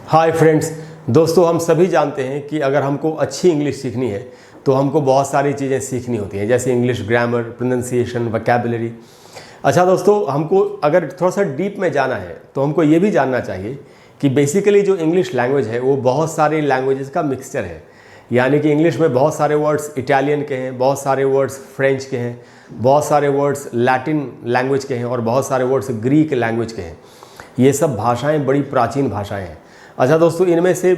Hi friends, दोस्तों हम सभी जानते हैं कि अगर हमको अच्छी इंग्लिश सीखनी है तो हमको बहुत सारी चीज़ें सीखनी होती हैं, जैसे इंग्लिश ग्रामर, प्रोनंसिएशन, वोकैबुलरी। अच्छा दोस्तों, हमको अगर थोड़ा सा डीप में जाना है तो हमको ये भी जानना चाहिए कि बेसिकली जो इंग्लिश लैंग्वेज है वो बहुत सारी लैंग्वेजेस का मिक्सचर है। यानी कि इंग्लिश में बहुत सारे वर्ड्स इटालियन के हैं, बहुत सारे वर्ड्स फ्रेंच के हैं, बहुत सारे वर्ड्स लैटिन लैंग्वेज के हैं और बहुत सारे वर्ड्स ग्रीक लैंग्वेज के हैं। ये सब भाषाएं बड़ी प्राचीन भाषाएं हैं। अच्छा दोस्तों, इनमें से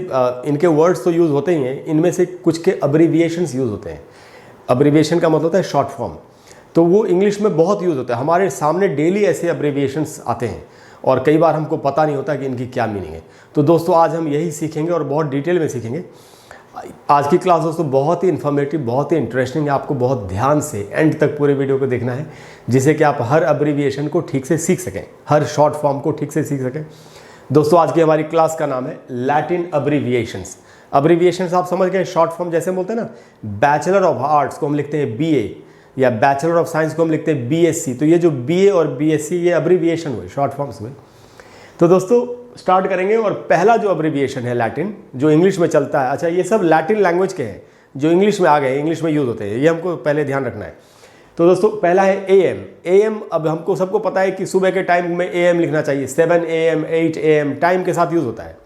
इनके वर्ड्स तो यूज़ होते ही हैं, इनमें से कुछ के अब्रीविएशंस यूज़ होते हैं। अब्रीविएशन का मतलब होता है शॉर्ट फॉर्म, तो वो इंग्लिश में बहुत यूज़ होता है। हमारे सामने डेली ऐसे अब्रीविएशंस आते हैं और कई बार हमको पता नहीं होता कि इनकी क्या मीनिंग है। तो दोस्तों आज हम यही सीखेंगे और बहुत डिटेल में सीखेंगे। आज की क्लास दोस्तों बहुत ही इन्फॉर्मेटिव, बहुत ही इंटरेस्टिंग है। आपको बहुत ध्यान से एंड तक पूरे वीडियो को देखना है, जिससे कि आप हर अब्रीविएशन को ठीक से सीख सकें, हर शॉर्ट फॉर्म को ठीक से सीख सकें। दोस्तों आज की हमारी क्लास का नाम है लैटिन अब्रीविएशंस। अब्रीविएशंस आप समझ गए, शॉर्ट फॉर्म जैसे बोलते हैं ना, बैचलर ऑफ आर्ट्स को हम लिखते हैं बीए, या बैचलर ऑफ साइंस को हम लिखते हैं बीएससी। तो ये जो बीए और बीएससी ये अब्रीविएशन हुए, शॉर्ट फॉर्म्स हुए। तो दोस्तों स्टार्ट करेंगे, और पहला जो अब्रीविएशन है लैटिन, जो इंग्लिश में चलता है। अच्छा, ये सब लैटिन लैंग्वेज के हैं जो इंग्लिश में आ गए, इंग्लिश में यूज़ होते हैं, ये हमको पहले ध्यान रखना है। तो दोस्तों पहला है एएम। एएम अब हमको सबको पता है कि सुबह के टाइम में एएम लिखना चाहिए, 7 AM 8 AM टाइम के साथ यूज़ होता है।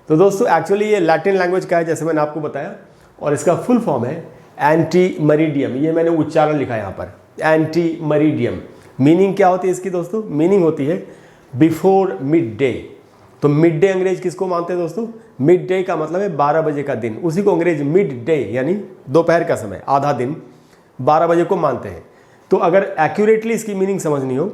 तो दोस्तों एक्चुअली ये लैटिन लैंग्वेज का है, जैसे मैंने आपको बताया, और इसका फुल फॉर्म है एंटी मरीडियम। ये मैंने उच्चारण लिखा है यहाँ पर, एंटी मरीडियम। मीनिंग क्या होती है इसकी दोस्तों? मीनिंग होती है बिफोर मिड डे। तो मिड डे अंग्रेज किसको मानते हैं दोस्तों? मिड डे का मतलब है 12 बजे का दिन, उसी को अंग्रेज मिड डे यानी दोपहर का समय, आधा दिन, 12 बजे को मानते हैं। तो अगर एक्यूरेटली इसकी मीनिंग समझनी हो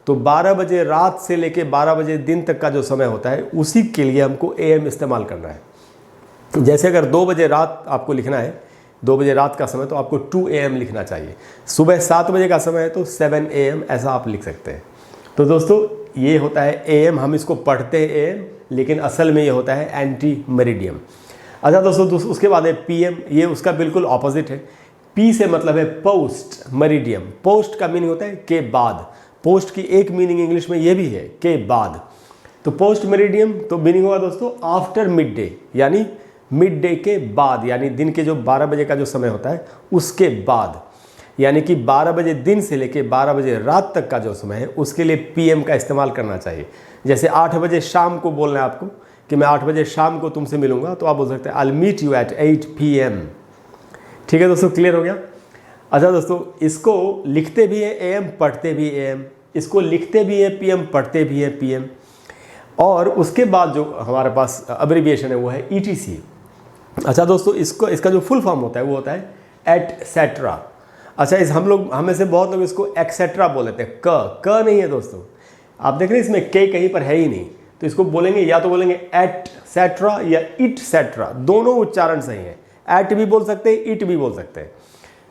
तो 12 बजे रात से लेके 12 बजे दिन तक का जो समय होता है, उसी के लिए हमको एएम इस्तेमाल करना है। जैसे अगर 2 बजे रात आपको लिखना है, 2 बजे रात का समय, तो आपको 2 AM लिखना चाहिए। सुबह 7 बजे का समय है तो 7 AM ऐसा आप लिख सकते हैं। तो दोस्तों ये होता है एएम, हम इसको पढ़ते हैं एएम, लेकिन असल में ये होता है एंटी मेरिडियम। अच्छा दोस्तों, उसके बाद है पीएम। ये उसका बिल्कुल ऑपोजिट है। पी से मतलब है पोस्ट मरीडियम। पोस्ट का मीनिंग होता है के बाद। पोस्ट की एक मीनिंग इंग्लिश में ये भी है, के बाद। तो पोस्ट मरीडियम तो मीनिंग होगा दोस्तों आफ्टर मिड डे, यानी मिड डे के बाद, यानी दिन के जो 12 बजे का जो समय होता है उसके बाद। यानी कि 12 बजे दिन से लेके 12 बजे रात तक का जो समय है उसके लिए पीएम का इस्तेमाल करना चाहिए। जैसे 8 बजे शाम को बोलना है आपको कि मैं 8 बजे शाम को तुमसे मिलूंगा, तो आप बोल सकते हैं I will meet you at 8 PM। ठीक है दोस्तों, क्लियर हो गया? अच्छा दोस्तों, इसको लिखते भी है एएम, पढ़ते भी एएम, इसको लिखते भी है पीएम, पढ़ते भी है पीएम। और उसके बाद जो हमारे पास अब्रीविएशन है वो है ईटीसी। अच्छा दोस्तों, इसका जो फुल फॉर्म होता है वो होता है एटसेट्रा। अच्छा, हमें से बहुत लोग इसको एक्सेट्रा बोल देते हैं। क नहीं है दोस्तों, आप देख रहे हैं इसमें के कहीं पर है ही नहीं। तो इसको बोलेंगे, या तो बोलेंगे एटसेट्रा या इटसेट्रा, दोनों उच्चारण सही है। एट भी बोल सकते हैं, इट भी बोल सकते हैं।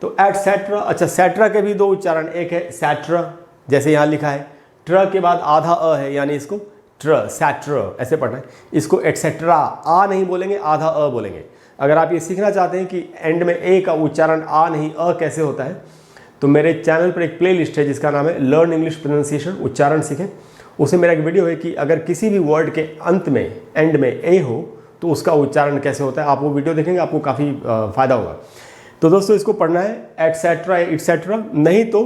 तो एटसेट्रा। अच्छा, सेट्रा के भी 2 उच्चारण, एक है सैट्रा, जैसे यहाँ लिखा है, ट्र के बाद आधा अ है, यानी इसको ट्र, सैट्र ऐसे पढ़ना है। इसको एटसेट्रा, आ नहीं बोलेंगे, आधा अ बोलेंगे। अगर आप ये सीखना चाहते हैं कि एंड में ए का उच्चारण आ नहीं अ कैसे होता है, तो मेरे चैनल पर एक प्लेलिस्ट है जिसका नाम है लर्न इंग्लिश प्रोनंसिएशन, उच्चारण सीखें। उसमें मेरा एक वीडियो है कि अगर किसी भी वर्ड के अंत में, एंड में ए हो तो उसका उच्चारण कैसे होता है। आप वो वीडियो देखेंगे, आपको काफ़ी फ़ायदा होगा। तो दोस्तों इसको पढ़ना है एटसेट्रा या इटसेट्रा। नहीं तो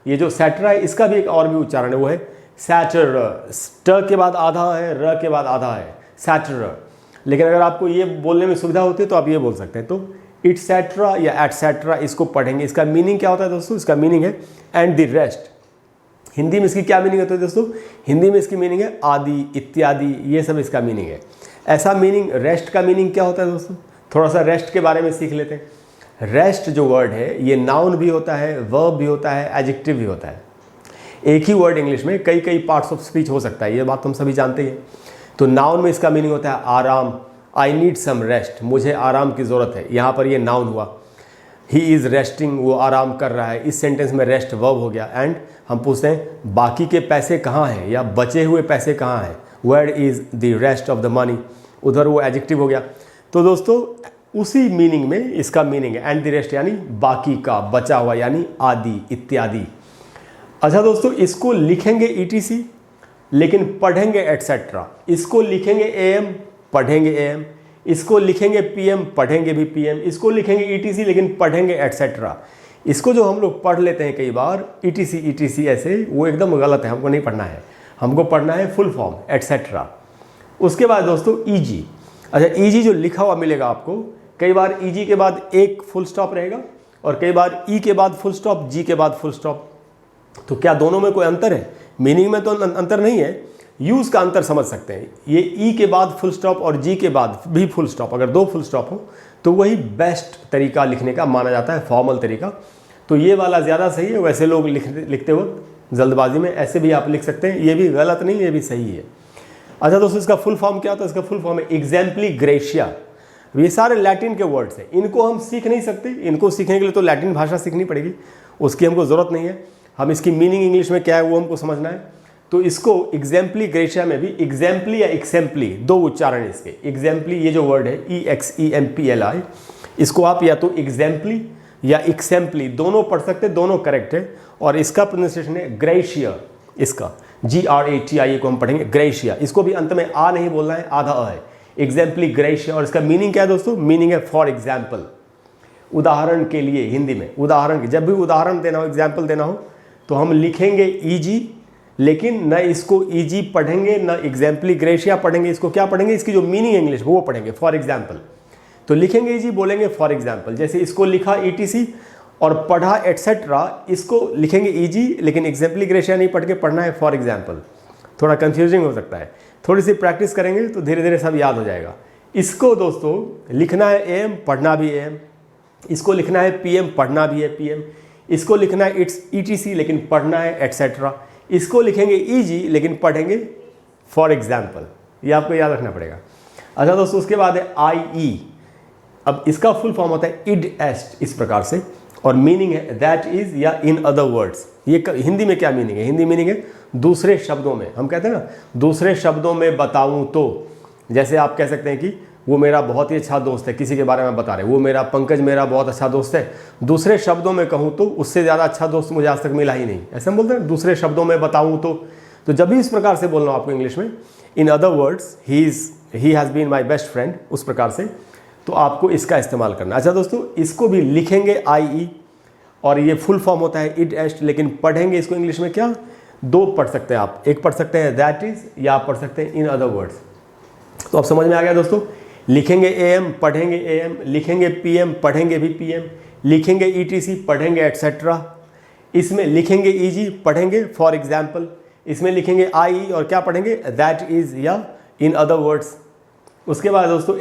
ये जो सेट्रा है इसका भी एक और भी उच्चारण है, वो है सैटर। ट के बाद आधा है, र के बाद आधा है, सैटर। लेकिन अगर आपको ये बोलने में सुविधा होती है तो आप ये बोल सकते हैं। तो इटसेट्रा या एटसेट्रा इसको पढ़ेंगे। इसका मीनिंग क्या होता है दोस्तों? इसका मीनिंग है एंड द रेस्ट। हिंदी में इसकी क्या मीनिंग होती है दोस्तों? हिंदी में इसकी मीनिंग है आदि, इत्यादि, ये सब इसका मीनिंग है। ऐसा मीनिंग, रेस्ट का मीनिंग क्या होता है दोस्तों? थोड़ा सा रेस्ट के बारे में सीख लेते हैं। रेस्ट जो वर्ड है ये नाउन भी होता है, वर्ब भी होता है, एडजेक्टिव भी होता है। एक ही वर्ड इंग्लिश में कई कई पार्ट्स ऑफ स्पीच हो सकता है, ये बात हम सभी जानते हैं। तो नाउन में इसका मीनिंग होता है आराम, आई नीड सम रेस्ट, मुझे आराम की ज़रूरत है। यहाँ पर ये नाउन हुआ। ही इज़ रेस्टिंग, वो आराम कर रहा है। इस सेंटेंस में रेस्ट वर्ब हो गया। एंड हम पूछते हैं बाकी के पैसे कहाँ हैं, या बचे हुए पैसे कहाँ हैं, where is the rest of the money, उधर वो एडजेक्टिव हो गया। तो दोस्तों उसी मीनिंग में इसका मीनिंग है एंड द रेस्ट, यानी बाकी का, बचा हुआ, यानी आदि, इत्यादि। अच्छा दोस्तों, इसको लिखेंगे ईटीसी, लेकिन पढ़ेंगे एटसेट्रा। इसको लिखेंगे एएम, पढ़ेंगे एएम, इसको लिखेंगे पीएम, पढ़ेंगे भी पीएम, इसको लिखेंगे ईटीसी लेकिन पढ़ेंगे एटसेट्रा। इसको जो हम लोग पढ़ लेते हैं कई बार ईटीसी ईटीसी ऐसे, वो एकदम गलत है, हमको नहीं पढ़ना है, हमको पढ़ना है फुल फॉर्म एटसेट्रा। उसके बाद दोस्तों ईजी। अच्छा, ईजी जो लिखा हुआ मिलेगा आपको, कई बार ईजी के बाद एक फुल स्टॉप रहेगा और कई बार ई के बाद फुल स्टॉप, जी के बाद फुल स्टॉप। तो क्या दोनों में कोई अंतर है? मीनिंग में तो अंतर नहीं है, यूज़ का अंतर समझ सकते हैं। ये ई के बाद फुल स्टॉप और जी के बाद भी फुल स्टॉप, अगर दो फुल स्टॉप हो तो वही बेस्ट तरीका लिखने का माना जाता है, फॉर्मल तरीका। तो ये वाला ज़्यादा सही है। वैसे लोग लिखते वक्त जल्दबाजी में ऐसे भी आप लिख सकते हैं, ये भी गलत नहीं, ये भी सही है। अच्छा दोस्तों, इसका फुल फॉर्म क्या होता है? इसका फुल फॉर्म है एग्जाम्पली ग्रेशिया। ये सारे लैटिन के वर्ड्स हैं, इनको हम सीख नहीं सकते, इनको सीखने के लिए तो लैटिन भाषा सीखनी पड़ेगी, उसकी हमको ज़रूरत नहीं है। हम इसकी मीनिंग इंग्लिश में क्या है वो हमको समझना है। तो इसको एग्जाम्पली ग्रेशिया में भी एग्जाम्पली या एक्सेम्पली, दो उच्चारण इसके। एग्जाम्पली ये जो वर्ड है EXEMPLI, इसको आप या तो एग्जाम्पली या एक्सेम्पली दोनों पढ़ सकते हैं, दोनों करेक्ट है। और इसका प्रोनाउंसिएशन है ग्रेशिया, इसका GRATIA को हम पढ़ेंगे ग्रेशिया। इसको भी अंत में आ नहीं बोलना है, आधा अ है, एग्जाम्पली ग्रेशिया। और इसका मीनिंग क्या है दोस्तों? मीनिंग है फॉर एग्जाम्पल, उदाहरण के लिए। हिंदी में उदाहरण, जब भी उदाहरण देना हो, एग्जाम्पल देना हो, तो हम लिखेंगे ईजी, लेकिन न इसको ईजी पढ़ेंगे न एग्जाम्पली ग्रेशिया पढ़ेंगे। इसको क्या पढ़ेंगे? इसकी जो मीनिंग इंग्लिश वो पढ़ेंगे, फॉर एग्जाम्पल। तो लिखेंगे ईजी, बोलेंगे फॉर एग्जाम्पल। जैसे इसको लिखा ETC और पढ़ा एटसेट्रा, इसको लिखेंगे ईजी लेकिन एग्जाम्पली ग्रेशिया नहीं पढ़ के पढ़ना है फॉर एग्जाम्पल। थोड़ा कंफ्यूजिंग हो सकता है, थोड़ी सी प्रैक्टिस करेंगे तो धीरे धीरे सब याद हो जाएगा। इसको दोस्तों लिखना है AM, पढ़ना भी AM। इसको लिखना है PM, पढ़ना भी है PM। इसको लिखना है ETC लेकिन पढ़ना है एटसेट्रा। इसको लिखेंगे ईजी लेकिन पढ़ेंगे फॉर एग्जाम्पल। ये आपको याद रखना पड़ेगा। अच्छा दोस्तों, उसके बाद है IE। अब इसका फुल फॉर्म होता है इड एस्ट, इस प्रकार से, और मीनिंग है दैट इज या इन अदर वर्ड्स। ये हिंदी में क्या मीनिंग है? हिंदी मीनिंग है दूसरे शब्दों में। हम कहते हैं ना, दूसरे शब्दों में बताऊं तो, जैसे आप कह सकते हैं कि वो मेरा बहुत ही अच्छा दोस्त है, किसी के बारे में बता रहे, वो मेरा पंकज मेरा बहुत अच्छा दोस्त है। दूसरे शब्दों में कहूँ तो उससे ज़्यादा अच्छा दोस्त मुझे आज तक मिला ही नहीं, ऐसे हम बोलते हैं दूसरे शब्दों में बताऊँ तो जब भी इस प्रकार से बोलना आपको इंग्लिश में, in other words he has been my best friend, उस प्रकार से, तो आपको इसका इस्तेमाल करना। अच्छा दोस्तों, इसको भी लिखेंगे IE और ये फुल फॉर्म होता है इड एस्ट, लेकिन पढ़ेंगे इसको इंग्लिश में क्या? दो पढ़ सकते हैं आप, एक पढ़ सकते हैं दैट इज, या आप पढ़ सकते हैं इन अदर वर्ड्स। तो अब समझ में आ गया दोस्तों, लिखेंगे AM, पढ़ेंगे AM, लिखेंगे PM, पढ़ेंगे भी PM, लिखेंगे ETC, पढ़ेंगे एटसेट्रा। इसमें लिखेंगे EG, पढ़ेंगे फॉर एग्जाम्पल। इसमें लिखेंगे IE और क्या पढ़ेंगे? दैट इज या इन अदर वर्ड्स। उसके बाद दोस्तों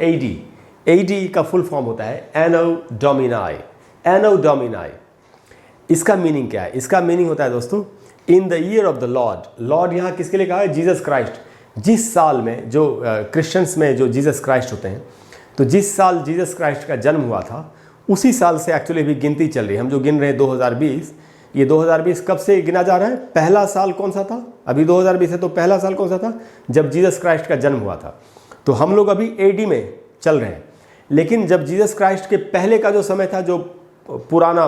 AD का फुल फॉर्म होता है एनो डोमिनाई। एनो डोमिनाई, इसका मीनिंग क्या है? इसका मीनिंग होता है दोस्तों in the year of the Lord. Lord यहाँ किसके लिए कहा है? Jesus Christ. जिस साल में जो क्रिश्चियंस में जो जीसस क्राइस्ट होते हैं, तो जिस साल जीसस क्राइस्ट का जन्म हुआ था, उसी साल से एक्चुअली भी गिनती चल रही है। हम जो गिन रहे हैं 2020, ये 2020 कब से गिना जा रहा है? पहला साल कौन सा था? अभी 2020 है, तो पहला साल कौन सा था? जब जीसस क्राइस्ट का जन्म हुआ था। तो हम लोग अभी AD में चल रहे हैं, लेकिन जब जीसस क्राइस्ट के पहले का जो समय था, जो पुराना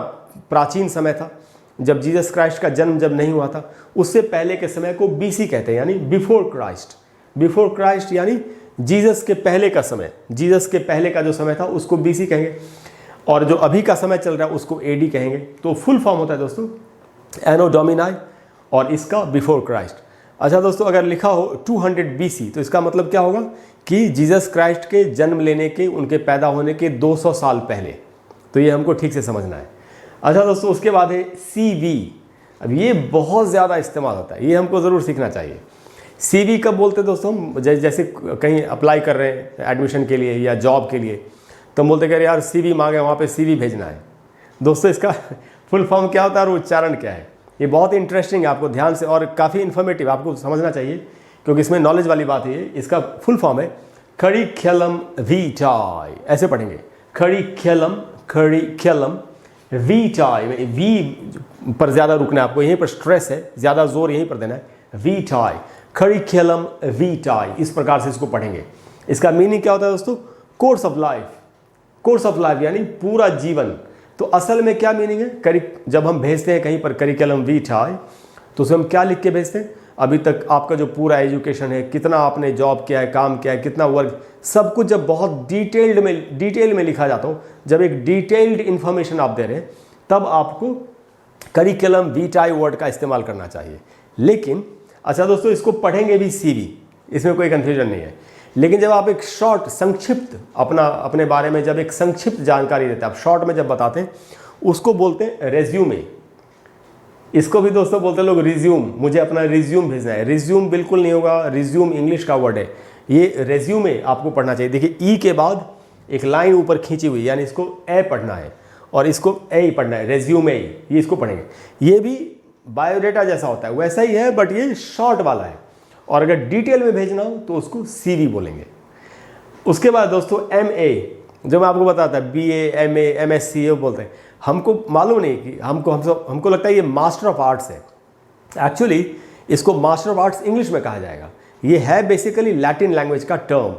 प्राचीन समय था, जब जीसस क्राइस्ट का जन्म जब नहीं हुआ था, उससे पहले के समय को BC कहते हैं, यानी बिफोर क्राइस्ट। बिफोर क्राइस्ट यानी जीसस के पहले का समय, जीसस के पहले का जो समय था उसको BC कहेंगे, और जो अभी का समय चल रहा है उसको AD कहेंगे। तो फुल फॉर्म होता है दोस्तों एनो डोमिनाई और इसका बिफोर क्राइस्ट। अच्छा दोस्तों, अगर लिखा हो 200 BC, तो इसका मतलब क्या होगा कि जीसस क्राइस्ट के जन्म लेने के, उनके पैदा होने के 200 साल पहले। तो ये हमको ठीक से समझना है। अच्छा दोस्तों, उसके बाद है CV। अब ये बहुत ज़्यादा इस्तेमाल होता है, ये हमको ज़रूर सीखना चाहिए। CV कब बोलते हैं दोस्तों? हम जैसे कहीं अप्लाई कर रहे हैं एडमिशन के लिए या जॉब के लिए, तो हम बोलते हैं कि यार CV मांगे, वहाँ पे CV भेजना है। दोस्तों, इसका फुल फॉर्म क्या होता है और उच्चारण क्या है? ये बहुत ही इंटरेस्टिंग है, आपको ध्यान से और काफ़ी इन्फॉर्मेटिव आपको समझना चाहिए, क्योंकि इसमें नॉलेज वाली बात है। इसका फुल फॉर्म है करिक्युलम वीटाई, ऐसे पढ़ेंगे करिक्युलम वीटाई। वी पर ज़्यादा रुकना है आपको, यहीं पर स्ट्रेस है, ज़्यादा जोर यहीं पर देना है। वीटाई, करिक्युलम वीटाई, इस प्रकार से इसको पढ़ेंगे। इसका मीनिंग क्या होता है दोस्तों? Course of life. Course of life यानी पूरा जीवन। तो असल में क्या मीनिंग है? जब हम भेजते हैं कहीं पर करिकुलम वीटाई, तो उसे हम क्या लिख के भेजते हैं? अभी तक आपका जो पूरा एजुकेशन है, कितना आपने जॉब किया है, काम किया है, कितना वर्क, सब कुछ जब बहुत डिटेल में लिखा जाता हो, जब एक डिटेल्ड इन्फॉर्मेशन आप दे रहे हैं, तब आपको करिकुलम वीटाई वर्ड का इस्तेमाल करना चाहिए। लेकिन अच्छा दोस्तों, इसको पढ़ेंगे भी CV, इसमें कोई कन्फ्यूजन नहीं है। लेकिन जब आप एक शॉर्ट संक्षिप्त अपने बारे में जब एक संक्षिप्त जानकारी देते हैं, आप शॉर्ट में जब बताते हैं, उसको बोलते हैं रेज्यूमे। इसको भी दोस्तों बोलते हैं लोग रिज्यूम, मुझे अपना रिज्यूम भेजना है। रिज्यूम बिल्कुल नहीं होगा, रिज्यूम इंग्लिश का वर्ड है, ये रेज्यूमे आपको पढ़ना चाहिए। देखिए ई के बाद एक लाइन ऊपर खींची हुई, यानी इसको ए पढ़ना है और इसको ए ही पढ़ना है, रेज्यूमे, ये इसको पढ़ेंगे। ये भी बायोडाटा जैसा होता है, वैसा ही है, बट ये शॉर्ट वाला है। और अगर डिटेल में भेजना हो तो उसको CV बोलेंगे। उसके बाद दोस्तों MA, जो मैं आपको बताता BA, MA, MSc ये बोलते हैं। हमको मालूम नहीं कि हमको लगता है ये मास्टर ऑफ आर्ट्स है। एक्चुअली इसको मास्टर ऑफ आर्ट्स इंग्लिश में कहा जाएगा। ये है बेसिकली लैटिन लैंग्वेज का टर्म,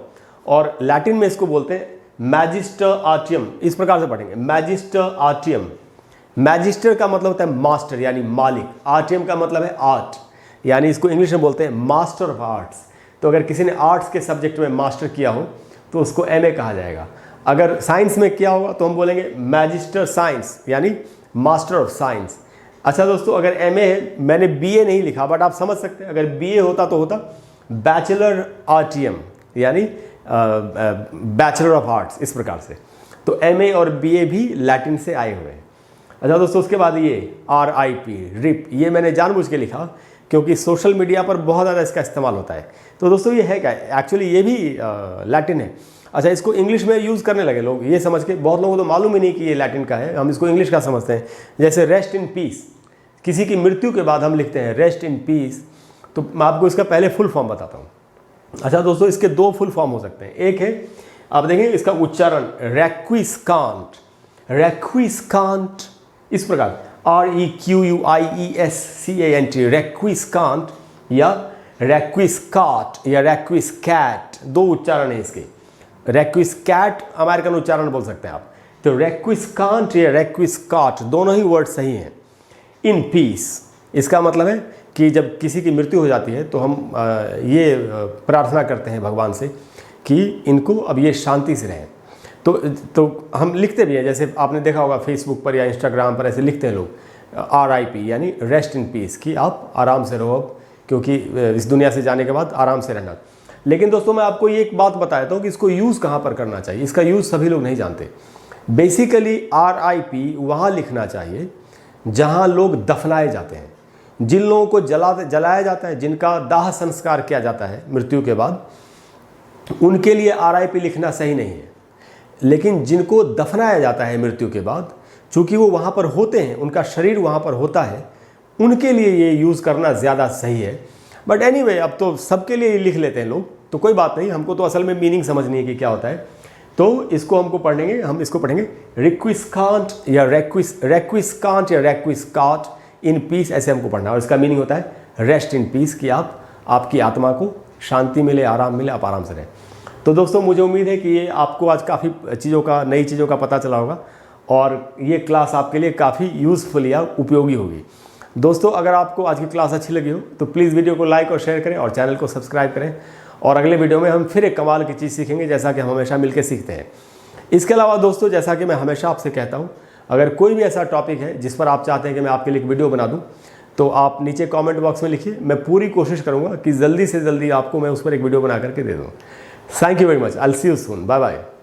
और लैटिन में इसको बोलते हैं मैजिस्टर आर्टियम। इस प्रकार से पढ़ेंगे, मैजिस्टर आर्टियम। मैजिस्टर का मतलब होता है मास्टर यानी मालिक, आर्टियम का मतलब है आर्ट, यानी इसको इंग्लिश में बोलते हैं मास्टर ऑफ आर्ट्स। तो अगर किसी ने आर्ट्स के सब्जेक्ट में मास्टर किया हो तो उसको MA कहा जाएगा। अगर साइंस में किया होगा तो हम बोलेंगे मैजिस्टर साइंस, यानी मास्टर ऑफ साइंस। अच्छा दोस्तों, अगर MA है, मैंने BA नहीं लिखा, बट आप समझ सकते हैं, अगर BA होता तो होता बैचलर आर्टियम, यानी बैचलर ऑफ आर्ट्स, इस प्रकार से। तो MA और BA भी लैटिन से आए हुए हैं। अच्छा दोस्तों, उसके बाद ये RIP, ये मैंने जानबूझ के लिखा क्योंकि सोशल मीडिया पर बहुत ज़्यादा इसका इस्तेमाल होता है। तो दोस्तों ये है क्या, एक्चुअली ये भी लैटिन है। अच्छा, इसको इंग्लिश में यूज़ करने लगे लोग, ये समझ के, बहुत लोगों को तो मालूम ही नहीं कि ये लैटिन का है, हम इसको इंग्लिश का समझते हैं। जैसे रेस्ट इन पीस, किसी की मृत्यु के बाद हम लिखते हैं रेस्ट इन पीस, तो मैं आपको इसका पहले फुल फॉर्म बताता हूँ। अच्छा दोस्तों, इसके 2 फुल फॉर्म हो सकते हैं। एक है, आप देखेंगे इसका उच्चारण रेक्विस्कांट, रेक्विस्कांट, इस प्रकार REQUIESCANT, रेक्विस्कांट या रेक्विस्काट या रेक्विस्कैट, 2 उच्चारण है इसके। रेक्विस्कैट अमेरिकन उच्चारण बोल सकते हैं आप। तो रेक्विस्कांट या रेक्विस्काट दोनों ही वर्ड सही हैं। इन पीस, इसका मतलब है कि जब किसी की मृत्यु हो जाती है तो हम ये प्रार्थना करते हैं भगवान से कि इनको अब ये शांति से रहें। तो हम लिखते भी हैं, जैसे आपने देखा होगा फेसबुक पर या इंस्टाग्राम पर ऐसे लिखते हैं लोग RIP, यानी रेस्ट इन पीस, कि आप आराम से रहो अब, क्योंकि इस दुनिया से जाने के बाद आराम से रहना। लेकिन दोस्तों मैं आपको ये एक बात बताता हूँ कि इसको यूज़ कहाँ पर करना चाहिए। इसका यूज़ सभी लोग नहीं जानते। बेसिकली RIP वहाँ लिखना चाहिए जहाँ लोग दफनाए जाते हैं, जिन लोगों को जलाया जाता है, जिनका दाह संस्कार किया जाता है मृत्यु के बाद, उनके लिए RIP लिखना सही नहीं है। लेकिन जिनको दफनाया जाता है मृत्यु के बाद, चूँकि वो वहाँ पर होते हैं, उनका शरीर वहाँ पर होता है, उनके लिए ये यूज़ करना ज़्यादा सही है। बट एनीवे, अब तो सबके लिए लिख लेते हैं लोग, तो कोई बात नहीं, हमको तो असल में मीनिंग समझनी है कि क्या होता है। तो इसको हम इसको पढ़ेंगे रिक्विस्कांट या रेक्विस्कांट या रेक्विस्काट इन पीस, ऐसे हमको पढ़ना है। और इसका मीनिंग होता है रेस्ट इन पीस, कि आपकी आत्मा को शांति मिले, आराम मिले, आप आराम से रहें। तो दोस्तों मुझे उम्मीद है कि ये आपको आज काफ़ी नई चीज़ों का पता चला होगा और ये क्लास आपके लिए काफ़ी यूज़फुल या उपयोगी होगी। दोस्तों अगर आपको आज की क्लास अच्छी लगी हो तो प्लीज़ वीडियो को लाइक और शेयर करें और चैनल को सब्सक्राइब करें। और अगले वीडियो में हम फिर एक कमाल की चीज़ सीखेंगे, जैसा कि हम हमेशा मिलकर सीखते हैं। इसके अलावा दोस्तों, जैसा कि मैं हमेशा आपसे कहता हूँ, अगर कोई भी ऐसा टॉपिक है जिस पर आप चाहते हैं कि मैं आपके लिए एक वीडियो बना दूँ, तो आप नीचे कमेंट बॉक्स में लिखिए। मैं पूरी कोशिश करूँगा कि जल्दी से जल्दी आपको मैं उस पर एक वीडियो बना करके दे दूँ। Thank you very much. I will see you soon. Bye bye.